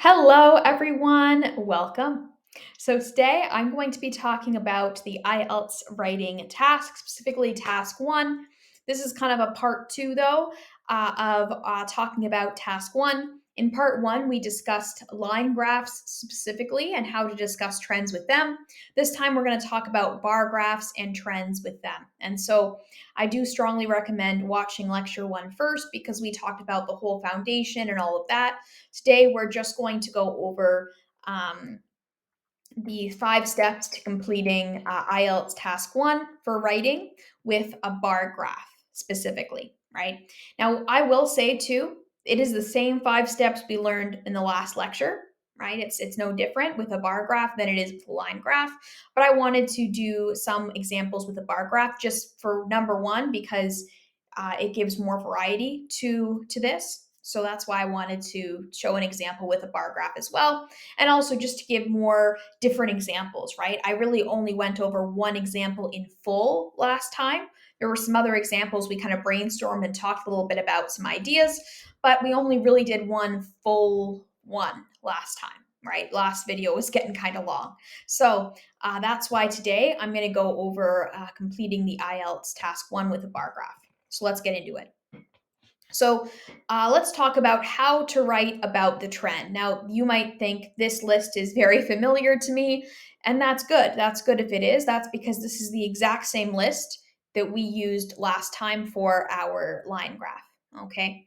Hello, everyone. Welcome. So, today I'm going to be talking about the IELTS writing task, specifically task one. This is kind of a part two, though, of talking about task one. In part one, we discussed line graphs specifically and how to discuss trends with them. This time, we're going to talk about bar graphs and trends with them. And so, I do strongly recommend watching lecture one first because we talked about the whole foundation and all of that. Today, we're just going to go over um, the 5 steps to completing IELTS Task 1 for writing with a bar graph specifically, right? Now, I will say too, it is the same 5 steps we learned in the last lecture, right? It's no different with a bar graph than it is with a line graph, but I wanted to do some examples with a bar graph just for number one because it gives more variety to this. So that's why I wanted to show an example with a bar graph as well. And also just to give more different examples, right? I really only went over one example in full last time. There were some other examples we kind of brainstormed and talked a little bit about some ideas, but we only really did one full one last time, right? Last video was getting kind of long. So that's why today I'm going to go over completing the IELTS task one with a bar graph. So let's get into it. So let's talk about how to write about the trend. Now, you might think this list is very familiar to me, and that's good. That's good if it is. That's because this is the exact same list that we used last time for our line graph. Okay.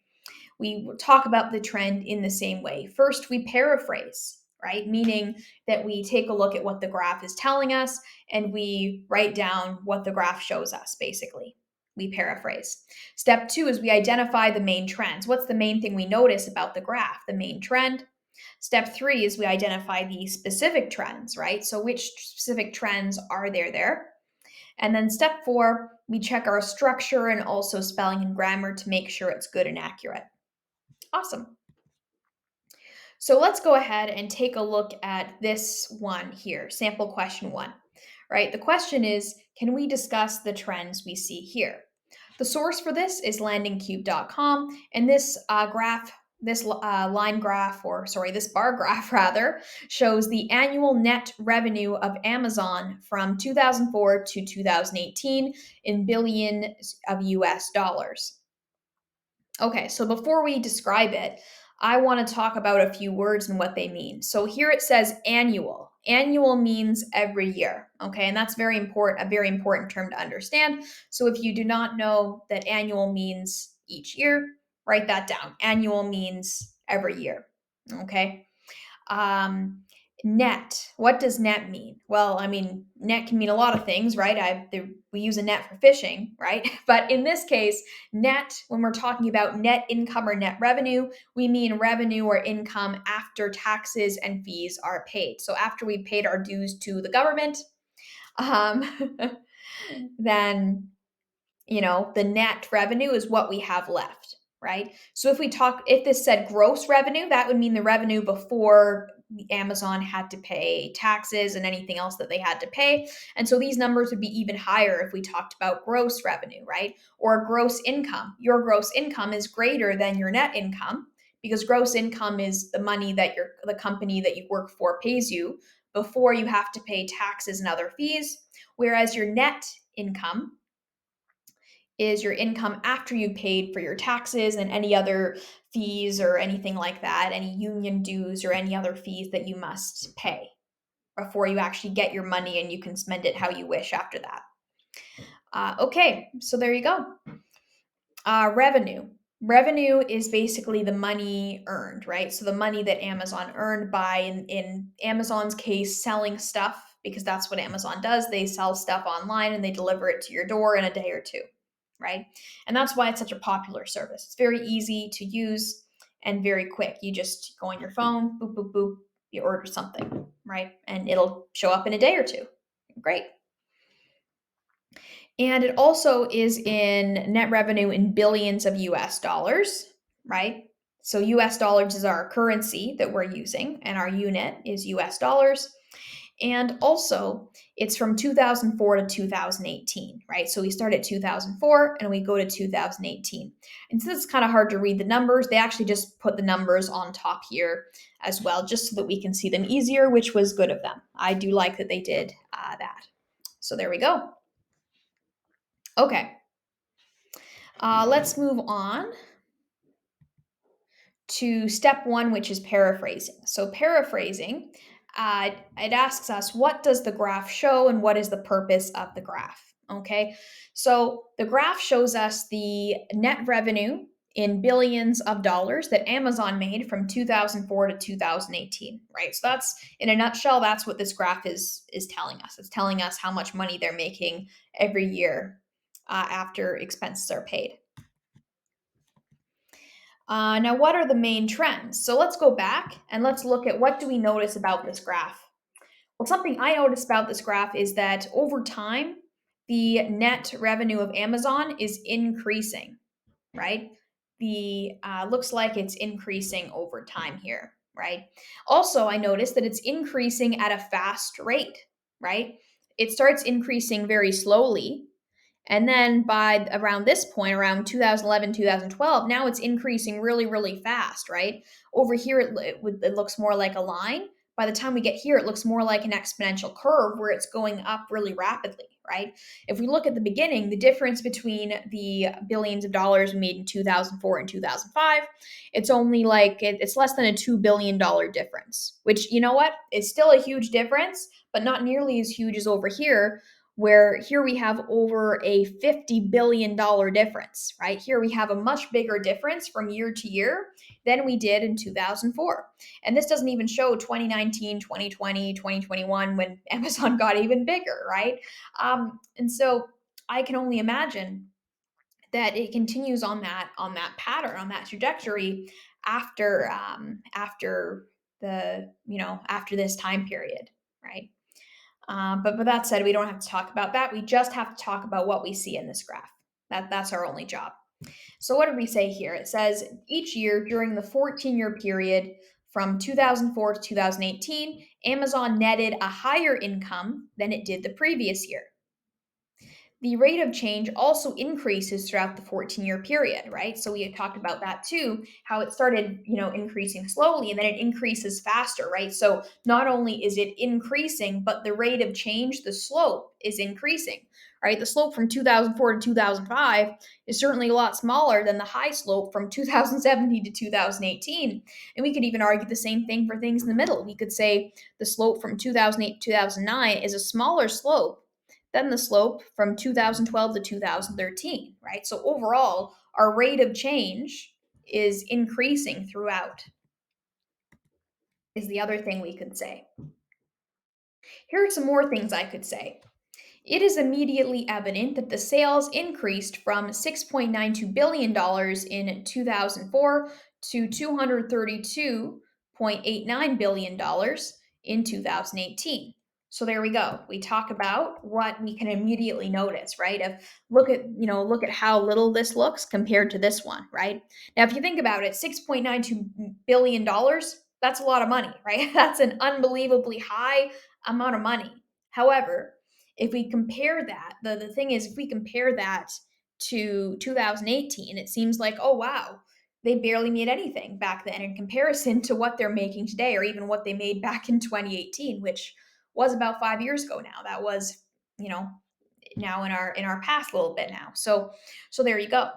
We talk about the trend in the same way. First, we paraphrase, right? Meaning that we take a look at what the graph is telling us and we write down what the graph shows us, basically. We paraphrase. Step two is we identify the main trends. What's the main thing we notice about the graph? The main trend. Step three is we identify the specific trends, right? So, which specific trends are there? And then step four, we check our structure and also spelling and grammar to make sure it's good and accurate. Awesome. So let's go ahead and take a look at this one here, sample question one, right? The question is, can we discuss the trends we see here? The source for this is landingcube.com, and this graph, this line graph, or sorry, this bar graph rather, shows the annual net revenue of Amazon from 2004 to 2018 in billions of US dollars. Okay, so before we describe it, I want to talk about a few words and what they mean. So here it says annual. Annual means every year, okay? And that's a very important term to understand. So if you do not know that annual means each year, write that down. Annual means every year, okay? Um, net. What does net mean? Well, I mean, net can mean a lot of things, right? We use a net for fishing, right? But in this case, net, when we're talking about net income or net revenue, we mean revenue or income after taxes and fees are paid. So after we've paid our dues to the government, um, then the net revenue is what we have left, right? So if this said gross revenue, that would mean the revenue before Amazon had to pay taxes and anything else that they had to pay. And so these numbers would be even higher if we talked about gross revenue, right? Or gross income. Your gross income is greater than your net income because gross income is the money that the company that you work for pays you before you have to pay taxes and other fees, whereas your net income is your income after you paid for your taxes and any other fees or anything like that, any union dues or any other fees that you must pay before you actually get your money and you can spend it how you wish after that. Okay, so there you go. Revenue. Revenue is basically the money earned, right? So the money that Amazon earned by, in Amazon's case, selling stuff, because that's what Amazon does. They sell stuff online and they deliver it to your door in a day or two, right? And that's why it's such a popular service. It's very easy to use and very quick. You just go on your phone, boop, boop, boop, you order something, right? And it'll show up in a day or two. Great. And it also is in net revenue in billions of US dollars, right? So US dollars is our currency that we're using, and our unit is US dollars. And also, it's from 2004 to 2018, right? So we start at 2004 and we go to 2018. And so it's kind of hard to read the numbers. They actually just put the numbers on top here as well, just so that we can see them easier, which was good of them. I do like that they did that. So there we go. Okay, let's move on to step one, which is paraphrasing. So, paraphrasing, it asks us, what does the graph show and what is the purpose of the graph? Okay, so the graph shows us the net revenue in billions of dollars that Amazon made from 2004 to 2018, right? So that's, in a nutshell, that's what this graph is telling us. It's telling us how much money they're making every year after expenses are paid. Now, what are the main trends? So let's go back and let's look at what do we notice about this graph. Well, something I noticed about this graph is that over time, the net revenue of Amazon is increasing, right? The looks like it's increasing over time here, right? Also, I noticed that it's increasing at a fast rate, right? It starts increasing very slowly, and then by around this point, around 2011, 2012, now it's increasing really, really fast, right? Over here, it looks more like a line. By the time we get here, it looks more like an exponential curve where it's going up really rapidly, right? If we look at the beginning, the difference between the billions of dollars made in 2004 and 2005, it's only like it's less than a $2 billion difference, which, you know what, is still a huge difference, but not nearly as huge as over here, where here we have over a $50 billion difference, right? Here we have a much bigger difference from year to year than we did in 2004. And this doesn't even show 2019, 2020, 2021 when Amazon got even bigger, right? And so I can only imagine that it continues on that pattern, on that trajectory after after this time period, right? But that said, we don't have to talk about that. We just have to talk about what we see in this graph. That's our only job. So what did we say here? It says each year during the 14-year period from 2004 to 2018, Amazon netted a higher income than it did the previous year. The rate of change also increases throughout the 14-year period, right? So we had talked about that too, how it started, increasing slowly and then it increases faster, right? So not only is it increasing, but the rate of change, the slope is increasing, right? The slope from 2004 to 2005 is certainly a lot smaller than the high slope from 2017 to 2018. And we could even argue the same thing for things in the middle. We could say the slope from 2008 to 2009 is a smaller slope than the slope from 2012 to 2013, right? So overall, our rate of change is increasing throughout, is the other thing we could say. Here are some more things I could say. It is immediately evident that the sales increased from $6.92 billion in 2004 to $232.89 billion in 2018. So there we go. We talk about what we can immediately notice, right? Of look at how little this looks compared to this one, right? Now, if you think about it, $6.92 billion, that's a lot of money, right? That's an unbelievably high amount of money. However, if we compare that, the thing is, if we compare that to 2018, it seems like, oh, wow, they barely made anything back then in comparison to what they're making today, or even what they made back in 2018, which was about 5 years ago now. That was, now in our past a little bit now. So there you go.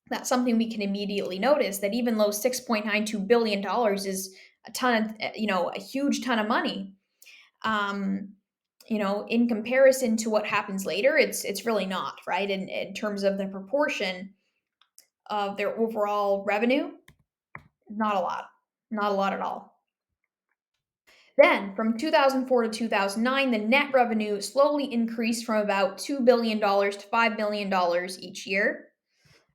That's something we can immediately notice, that even though $6.92 billion is a ton of, a huge ton of money, in comparison to what happens later, it's really not, right? In terms of the proportion of their overall revenue, not a lot. Not a lot at all. Then, from 2004 to 2009, the net revenue slowly increased from about $2 billion to $5 billion each year,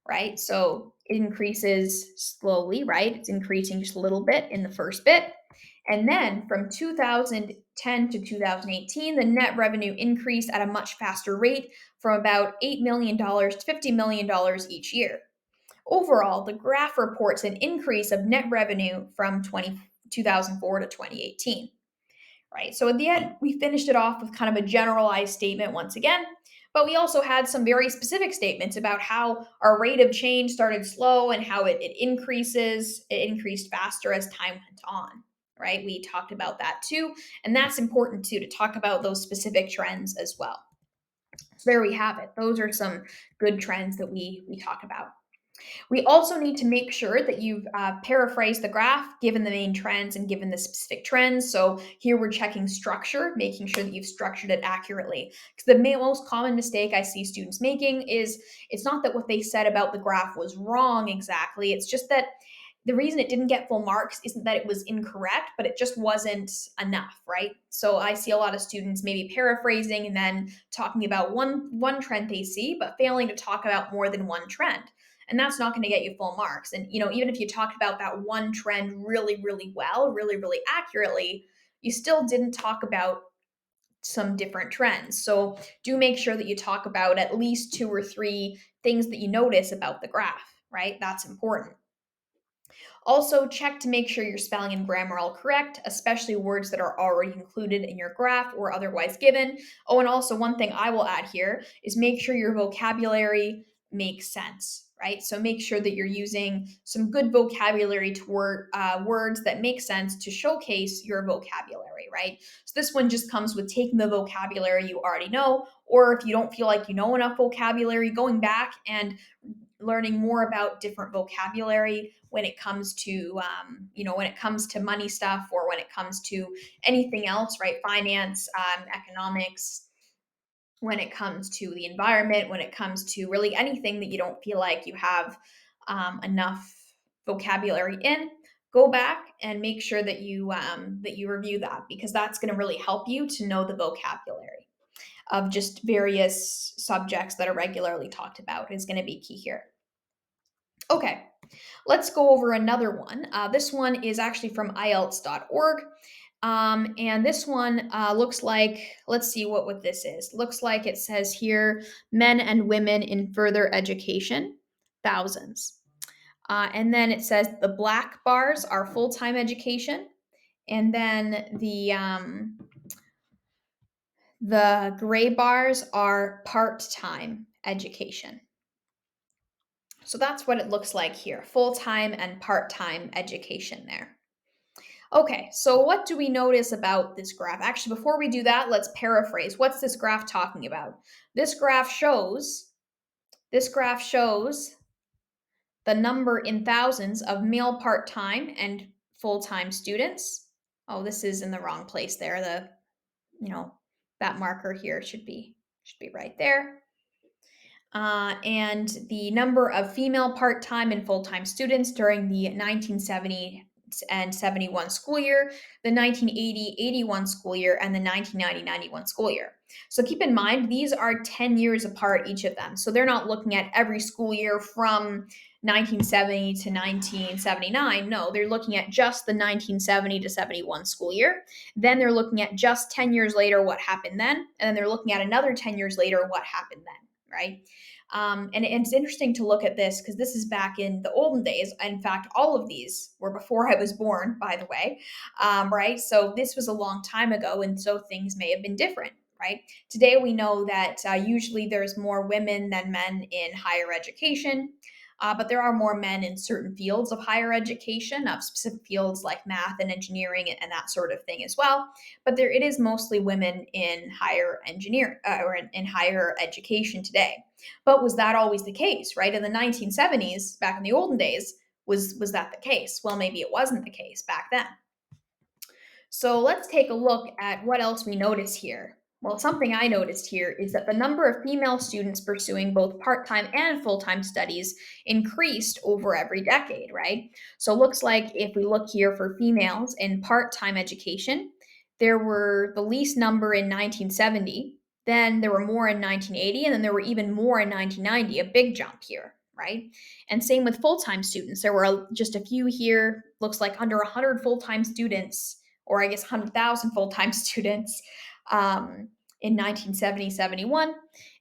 right? So it increases slowly, right? It's increasing just a little bit in the first bit. And then from 2010 to 2018, the net revenue increased at a much faster rate from about $8 million to $50 million each year. Overall, the graph reports an increase of net revenue from 2004 to 2018. right? So at the end, we finished it off with kind of a generalized statement once again, but we also had some very specific statements about how our rate of change started slow and how it increases, it increased faster as time went on, right? We talked about that too. And that's important too, to talk about those specific trends as well. So there we have it. Those are some good trends that we talk about. We also need to make sure that you've paraphrased the graph, given the main trends and given the specific trends. So here we're checking structure, making sure that you've structured it accurately. Because the most common mistake I see students making is it's not that what they said about the graph was wrong exactly, it's just that the reason it didn't get full marks isn't that it was incorrect, but it just wasn't enough, right? So I see a lot of students maybe paraphrasing and then talking about one trend they see, but failing to talk about more than one trend. And that's not going to get you full marks. And even if you talked about that one trend really, really well, really, really accurately, you still didn't talk about some different trends. So do make sure that you talk about at least two or three things that you notice about the graph, right? That's important. Also, check to make sure your spelling and grammar are all correct, especially words that are already included in your graph or otherwise given. Oh, and also, one thing I will add here is make sure your vocabulary makes sense, right? So make sure that you're using some good vocabulary to words that make sense to showcase your vocabulary, right? So this one just comes with taking the vocabulary you already know, or if you don't feel like you know enough vocabulary, going back and learning more about different vocabulary when it comes to when it comes to money stuff or when it comes to anything else, right? Finance, economics, when it comes to the environment, when it comes to really anything that you don't feel like you have enough vocabulary in, go back and make sure that you review that, because that's going to really help you to know the vocabulary of just various subjects that are regularly talked about is going to be key here. Okay, let's go over another one. This one is actually from IELTS.org. And this one looks like, let's see what this is. Looks like it says here, men and women in further education, thousands. And then it says the black bars are full-time education. And then the gray bars are part-time education. So that's what it looks like here, full-time and part-time education there. Okay, so what do we notice about this graph? Actually, before we do that, let's paraphrase. What's this graph talking about? This graph shows the number in thousands of male part-time and full-time students. Oh, this is in the wrong place there. That marker here should be right there. And the number of female part-time and full-time students during the 1970 and 71 school year, the 1980-81 school year, and the 1990-91 school year. So keep in mind, these are 10 years apart, each of them. So they're not looking at every school year from 1970 to 1979. No, they're looking at just the 1970 to 71 school year. Then they're looking at just 10 years later what happened then. And then they're looking at another 10 years later what happened then. Right? And it's interesting to look at this because this is back in the olden days. In fact, all of these were before I was born, by the way. Right? So this was a long time ago, and so things may have been different. Right? Today we know that usually there's more women than men in higher education. But there are more men in certain fields of higher education, of specific fields like math and engineering and that sort of thing as well. But it is mostly women in higher in higher education today. But was that always the case, right? In the 1970s, back in the olden days, was that the case? Well, maybe it wasn't the case back then. So let's take a look at what else we notice here. Well, something I noticed here is that the number of female students pursuing both part-time and full-time studies increased over every decade, right? So it looks like if we look here for females in part-time education, there were the least number in 1970, then there were more in 1980, and then there were even more in 1990, a big jump here, right? And same with full-time students. There were just a few here, looks like under 100 full-time students, or I guess 100,000 full-time students in 1970, 71.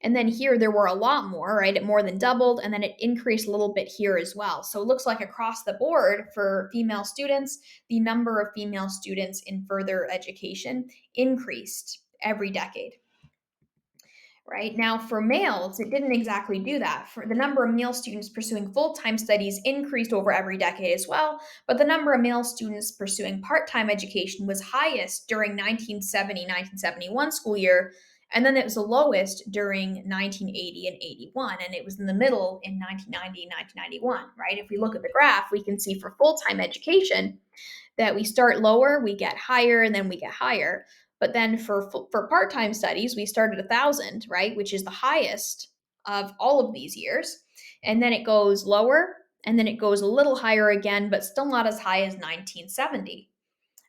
And then here there were a lot more, right? It more than doubled, and then it increased a little bit here as well. So it looks like across the board for female students, the number of female students in further education increased every decade. Right now, for males, it didn't exactly do that. For the number of male students pursuing full time studies increased over every decade as well, but the number of male students pursuing part time education was highest during 1970 1971 school year, and then it was the lowest during 1980 and 81, and it was in the middle in 1990 and 1991. Right? If we look at the graph, we can see for full time education, that we start lower, we get higher, and then we get higher. But then for part time studies, we start at 1,000, right, which is the highest of all of these years, and then it goes lower, and then it goes a little higher again, but still not as high as 1970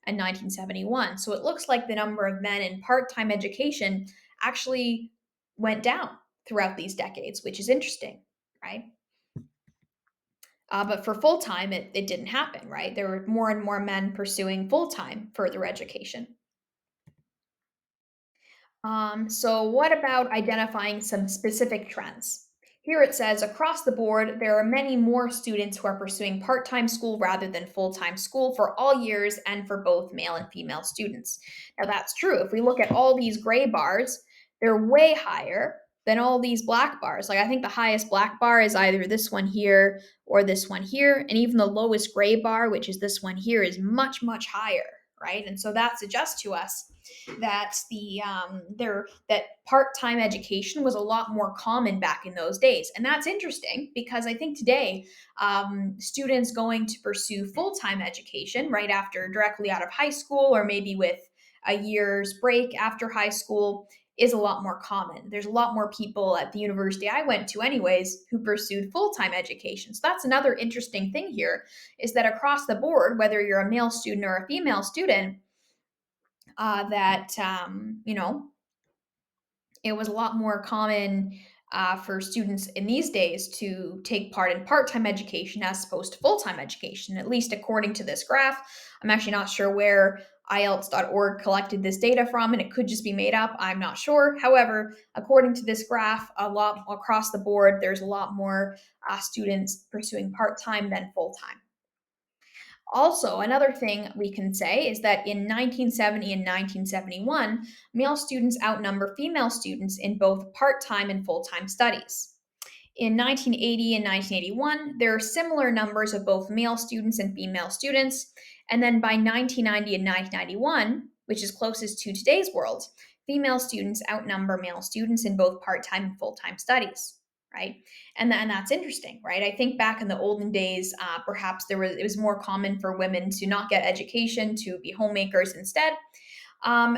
and 1971. So it looks like the number of men in part time education actually went down throughout these decades, which is interesting, right? But for full time, it didn't happen, right? There were more and more men pursuing full time further education. So, what about identifying some specific trends? Here it says across the board, there are many more students who are pursuing part time school rather than full time school for all years and for both male and female students. Now, that's true. If we look at all these gray bars, they're way higher than all these black bars. Like, I think the highest black bar is either this one here or this one here. And even the lowest gray bar, which is this one here, is much, much higher, right? And so that suggests to us that that part-time education was a lot more common back in those days, and that's interesting because I think today students going to pursue full-time education right after directly out of high school, or maybe with a year's break after high school, is a lot more common. There's a lot more people at the university I went to anyways who pursued full-time education. So that's another interesting thing here, is that across the board, whether you're a male student or a female student, that it was a lot more common for students in these days to take part in part-time education as opposed to full-time education, at least according to this graph. I'm actually not sure where IELTS.org collected this data from, and it could just be made up. I'm not sure. However, according to this graph, a lot across the board, there's a lot more students pursuing part-time than full-time. Also, another thing we can say is that in 1970 and 1971, male students outnumber female students in both part time and full time studies. In 1980 and 1981, there are similar numbers of both male students and female students. And then by 1990 and 1991, which is closest to today's world, female students outnumber male students in both part time and full time studies. Right, and that's interesting, right? I think back in the olden days, perhaps it was more common for women to not get education, to be homemakers instead.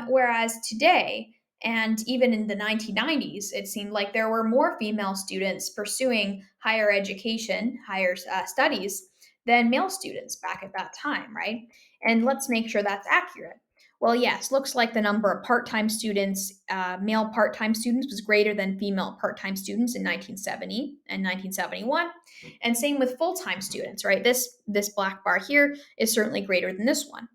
Whereas today, and even in the 1990s, it seemed like there were more female students pursuing higher education, higher studies, than male students back at that time, right? And let's make sure that's accurate. Well, yes, looks like the number of part time students, male part time students, was greater than female part time students in 1970 and 1971. And same with full time students, right? This black bar here is certainly greater than this one.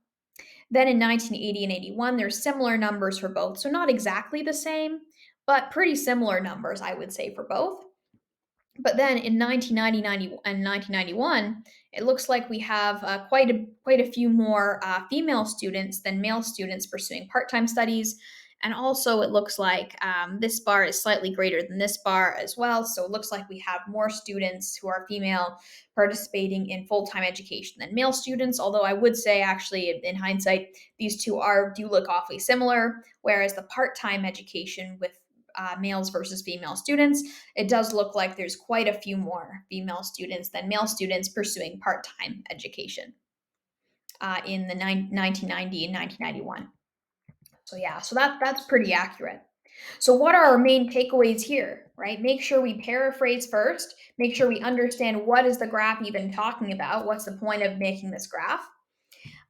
Then in 1980 and 81, there's similar numbers for both. So not exactly the same, but pretty similar numbers, I would say, for both. But then in 1990 and 1991, it looks like we have quite a few more female students than male students pursuing part-time studies. And also, it looks like this bar is slightly greater than this bar as well. So it looks like we have more students who are female participating in full-time education than male students. Although I would say, actually, in hindsight, these two do look awfully similar. Whereas the part-time education with males versus female students, it does look like there's quite a few more female students than male students pursuing part-time education in the 1990 and 1991. So yeah, so that's pretty accurate. So what are our main takeaways here, right? Make sure we paraphrase first. Make sure we understand what is the graph even talking about. What's the point of making this graph?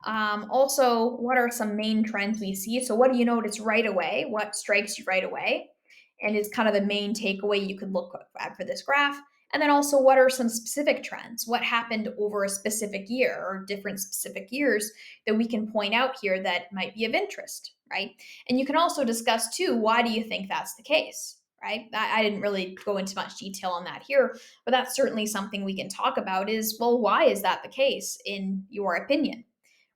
Also, what are some main trends we see? So what do you notice right away? What strikes you right away? And is kind of the main takeaway you could look at for this graph. And then also, what are some specific trends? What happened over a specific year or different specific years that we can point out here that might be of interest, right? And you can also discuss too, why do you think that's the case, right? I didn't really go into much detail on that here, but that's certainly something we can talk about is, well, why is that the case in your opinion?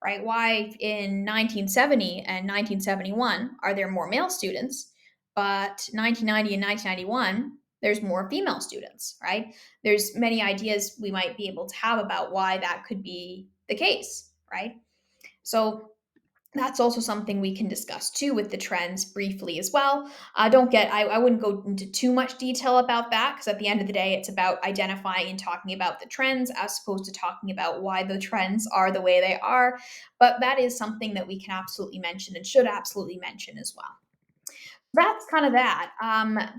Right? Why in 1970 and 1971 are there more male students, but 1990 and 1991 there's more female students, right? There's many ideas we might be able to have about why that could be the case, right? So that's also something we can discuss too with the trends briefly as well. I wouldn't go into too much detail about that because at the end of the day, it's about identifying and talking about the trends as opposed to talking about why the trends are the way they are. But that is something that we can absolutely mention and should absolutely mention as well. That's kind of that.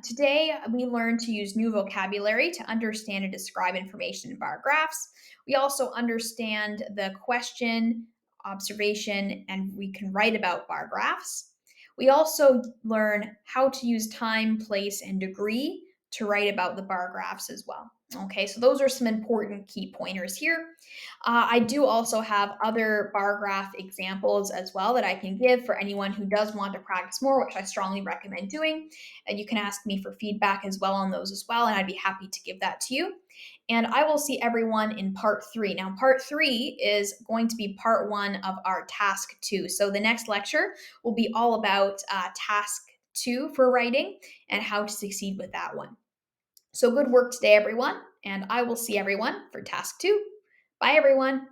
Today, we learned to use new vocabulary to understand and describe information in bar graphs. We also understand the question, observation, and we can write about bar graphs. We also learn how to use time, place, and degree to write about the bar graphs as well. Okay, so those are some important key pointers here. I do also have other bar graph examples as well that I can give for anyone who does want to practice more, which I strongly recommend doing. And you can ask me for feedback as well on those as well, and I'd be happy to give that to you. And I will see everyone in part three. Now, part three is going to be part one of our task two. So the next lecture will be all about task two for writing and how to succeed with that one. So good work today, everyone, and I will see everyone for task two. Bye, everyone.